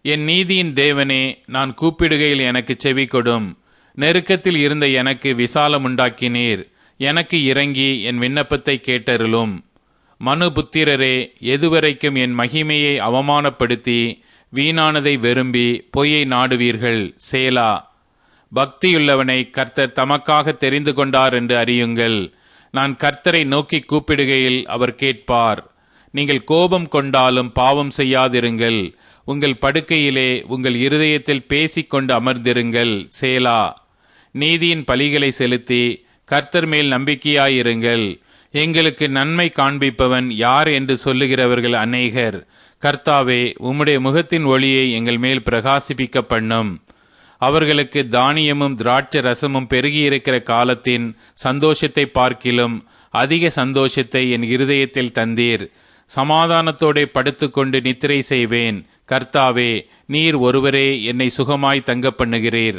என் நீதியின் தேவனே, நான் கூப்பிடுகையில் எனக்கு செவி கொடும். நெருக்கத்தில் இருந்த எனக்கு விசாலம் உண்டாக்கினீர். எனக்கு இறங்கி என் விண்ணப்பத்தை கேட்டருளும். மனுபுத்திரரே, எதுவரைக்கும் என் மகிமையை அவமானப்படுத்தி வீணானதை விரும்பி பொய்யை நாடுவீர்கள்? சேலா. பக்தியுள்ளவனை கர்த்தர் தமக்காக தெரிந்து கொண்டார் என்று அறியுங்கள். நான் கர்த்தரை நோக்கி கூப்பிடுகையில் அவர் கேட்பார். நீங்கள் கோபம் கொண்டாலும் பாவம் செய்யாதிருங்கள். உங்கள் படுக்கையிலே உங்கள் இருதயத்தில் பேசிக்கொண்டு அமர்ந்திருங்கள். சேலா. நீதியின் பலிகளை செலுத்தி கர்த்தர் மேல் நம்பிக்கையாயிருங்கள். எங்களுக்கு நன்மை காண்பிப்பவன் யார் என்று சொல்லுகிறவர்கள் அநேகர். கர்த்தாவே, உம்முடைய முகத்தின் ஒளியை எங்கள் மேல் பிரகாசிப்பிக்க பண்ணும். அவர்களுக்கு தானியமும் திராட்சை ரசமும் பெருகியிருக்கிற காலத்தின் சந்தோஷத்தை பார்க்கிலும் அதிக சந்தோஷத்தை என் இருதயத்தில் தந்தீர். சமாதானத்தோടെ படுத்துக்கொண்டு நித்திரை செய்வேன். கர்த்தாவே, நீர் ஒருவரே என்னை சுகமாய் தங்க பண்ணுகிறீர்.